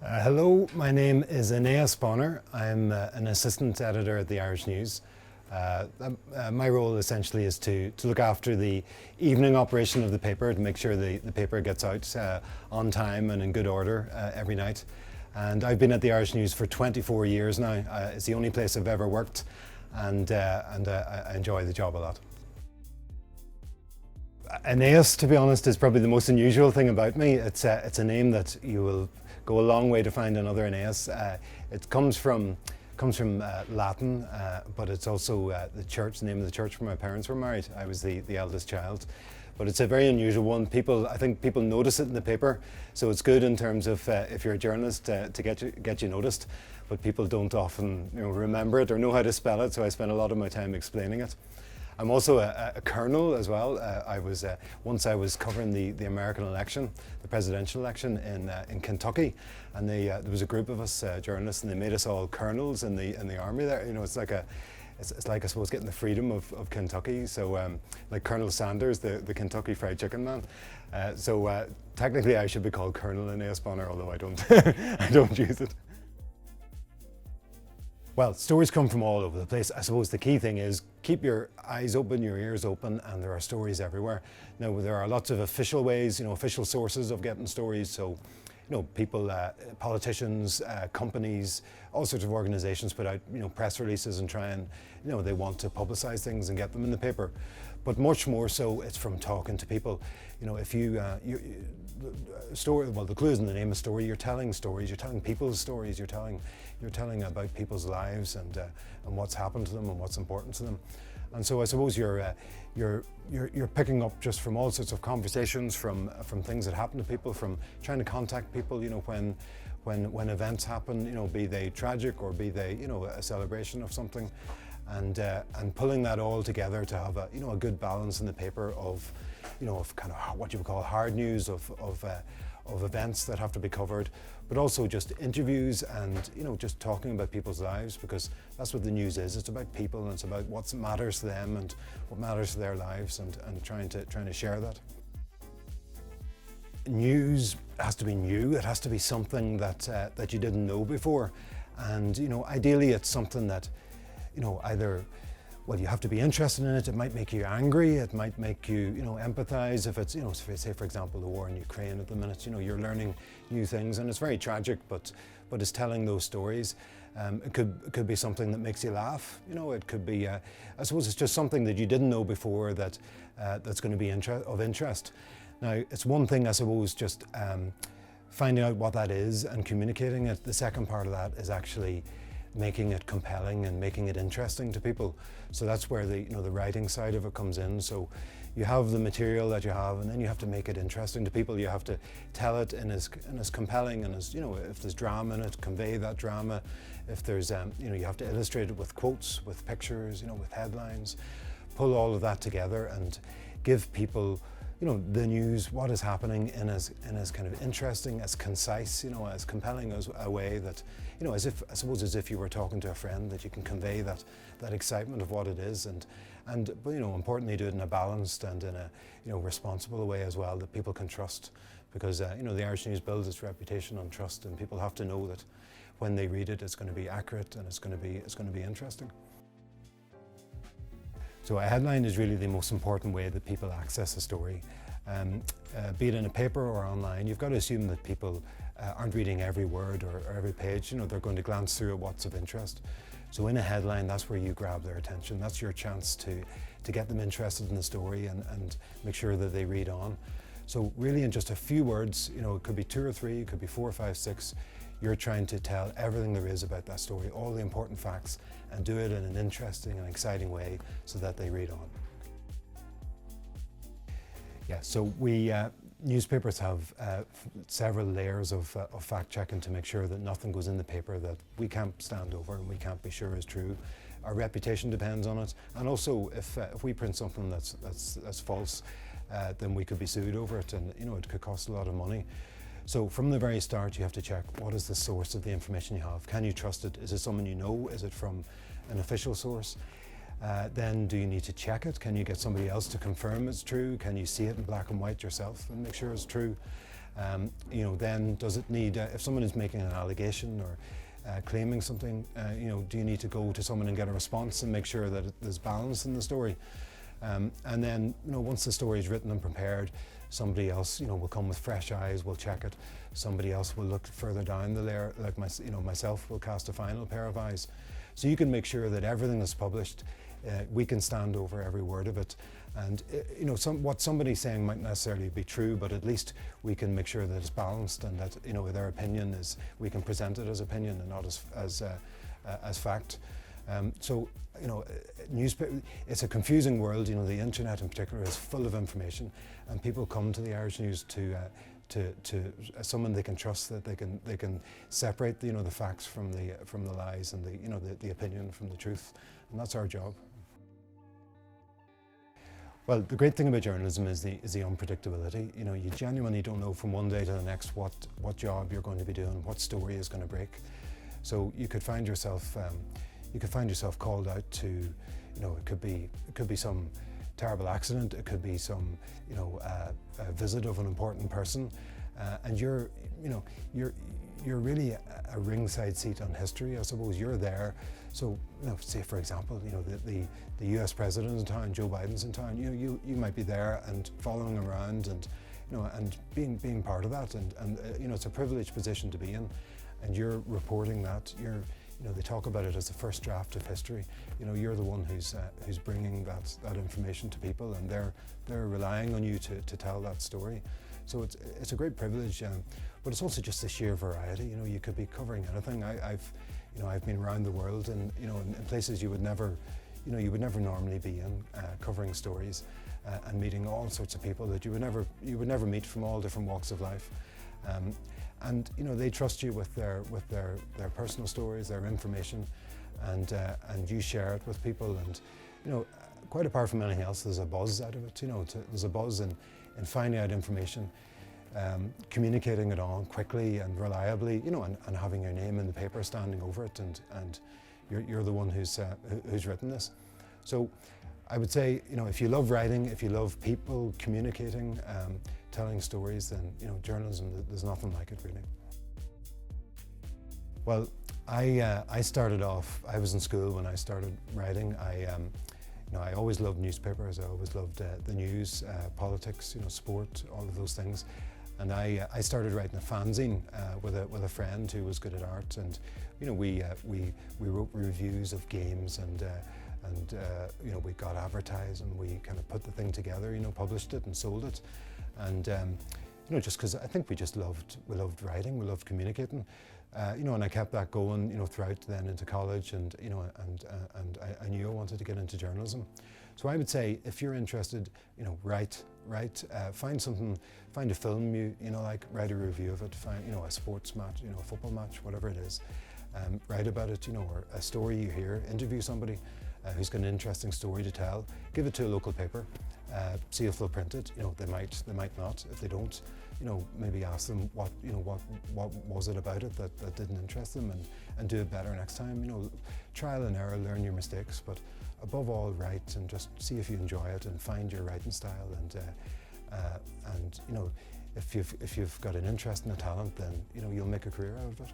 Hello, my name is Aeneas Bonner. I'm an assistant editor at the Irish News. My role essentially is to look after the evening operation of the paper, to make sure the paper gets out on time and in good order every night. And I've been at the Irish News for 24 years now. It's the only place I've ever worked, and I enjoy the job a lot. Aeneas, to be honest, is probably the most unusual thing about me. It's a name that you will go a long way to find another Aeneas. It comes from Latin, but it's also the name of the church where my parents were married. I was the eldest child. But it's a very unusual one. I think people notice it in the paper, so it's good in terms of if you're a journalist to get you noticed. But people don't often remember it or know how to spell it, so I spend a lot of my time explaining it. I'm also a colonel as well. Once I was covering the American election, the presidential election in Kentucky, and there was a group of us journalists, and they made us all colonels in the army there. It's like I suppose getting the freedom of Kentucky. So like Colonel Sanders, the Kentucky Fried Chicken man. So technically I should be called Colonel Aeneas Bonner, although I don't I don't use it. Well, stories come from all over the place. I suppose the key thing is keep your eyes open, your ears open, and there are stories everywhere. Now, there are lots of official ways, official sources of getting stories. So, people, politicians, companies, all sorts of organizations put out, press releases and try and, they want to publicize things and get them in the paper. But much more so, it's from talking to people. If the clue is in the name of story. You're telling stories. You're telling people's stories. You're telling about people's lives and what's happened to them and what's important to them. And so I suppose you're picking up just from all sorts of conversations, from things that happen to people, from trying to contact people. When events happen, be they tragic or be they a celebration of something, and pulling that all together to have a good balance in the paper of kind of what you would call hard news of events that have to be covered, but also just interviews and just talking about people's lives, because that's what the news is. It's about people, and it's about what matters to them and what matters to their lives, and trying to share that. News has to be new. It has to be something that you didn't know before, and ideally it's something that either, well, you have to be interested in it. It might make you angry. It might make you, empathize. If it's, say for example, the war in Ukraine at the minute, you're learning new things, and it's very tragic, but it's telling those stories. It could be something that makes you laugh. It could be, I suppose, it's just something that you didn't know before that's going to be of interest. Now, it's one thing, I suppose, just finding out what that is and communicating it. The second part of that is actually making it compelling and making it interesting to people. So that's where the writing side of it comes in. So you have the material that you have, and then you have to make it interesting to people. You have to tell it in as compelling and as if there's drama in it, convey that drama. If there's you have to illustrate it with quotes, with pictures, with headlines. Pull all of that together and give people the news, what is happening in as kind of interesting, as concise, as compelling as a way that, as if you were talking to a friend, that you can convey that excitement of what it is, but importantly do it in a balanced and in a responsible way as well, that people can trust, because the Irish News builds its reputation on trust, and people have to know that when they read it, it's going to be accurate and it's going to be interesting. So a headline is really the most important way that people access a story. Be it in a paper or online, you've got to assume that people aren't reading every word or every page. They're going to glance through at what's of interest. So in a headline, that's where you grab their attention. That's your chance to get them interested in the story and make sure that they read on. So really in just a few words, it could be 2 or 3, it could be 4 or 5, 6, you're trying to tell everything there is about that story, all the important facts, and do it in an interesting and exciting way so that they read on. Yeah, so newspapers have several layers of fact checking to make sure that nothing goes in the paper that we can't stand over and we can't be sure is true. Our reputation depends on it, and also if we print something that's false, then we could be sued over it, and it could cost a lot of money. So from the very start, you have to check what is the source of the information you have. Can you trust it? Is it someone you know? Is it from an official source? Then do you need to check it? Can you get somebody else to confirm it's true? Can you see it in black and white yourself and make sure it's true? Then does it need, if someone is making an allegation or claiming something, do you need to go to someone and get a response and make sure that there's balance in the story? And then, once the story is written and prepared, somebody else, will come with fresh eyes, will check it. Somebody else will look further down the layer, like myself will cast a final pair of eyes. So you can make sure that everything that's published, we can stand over every word of it. And what somebody's saying might necessarily be true, but at least we can make sure that it's balanced and that their opinion is, we can present it as opinion and not as fact. Newspaper, it's a confusing world. The internet in particular is full of information, and people come to the Irish News to someone they can trust, that they can separate the facts from the lies and the opinion from the truth, and that's our job. Well, the great thing about journalism is the unpredictability. You genuinely don't know from one day to the next what job you're going to be doing, what story is going to break. So you could find yourself called out to, it could be some terrible accident, it could be some, a visit of an important person, and you're really a ringside seat on history, I suppose. You're there. So, say for example, the US president's in town, Joe Biden's in town. You might be there and following around, and and being part of that, and it's a privileged position to be in, and you're reporting that. They talk about it as the first draft of history. You're the one who's bringing that information to people, and they're relying on you to tell that story. So it's a great privilege, but it's also just the sheer variety. You could be covering anything. I've been around the world, and in places you would never normally be in, covering stories, and meeting all sorts of people that you would never meet from all different walks of life. And they trust you with their personal stories, their information, and you share it with people. And quite apart from anything else, there's a buzz out of it. There's a buzz in finding out information, communicating it on quickly and reliably. And having your name in the paper standing over it, and you're the one who's written this. So I would say, if you love writing, if you love people communicating, telling stories, then journalism, there's nothing like it, really. Well, I started off, I was in school when I started writing. I always loved newspapers. I always loved the news, politics, sport, all of those things. And I started writing a fanzine with a friend who was good at art, and we wrote reviews of games, and we got advertised, and we kind of put the thing together, published it and sold it. And just because I think we loved writing, we loved communicating, and I kept that going, throughout then into college, and I knew I wanted to get into journalism. So I would say, if you're interested, write, find something, find a film you like, write a review of it, find a sports match, a football match, whatever it is, write about it, or a story you hear, interview somebody who's got an interesting story to tell, give it to a local paper, see if they'll print it. They might not. If they don't, maybe ask them what was it about it that didn't interest them, and do it better next time. Trial and error, learn your mistakes, but above all, write and just see if you enjoy it and find your writing style, and if you've got an interest and a talent, then you'll make a career out of it.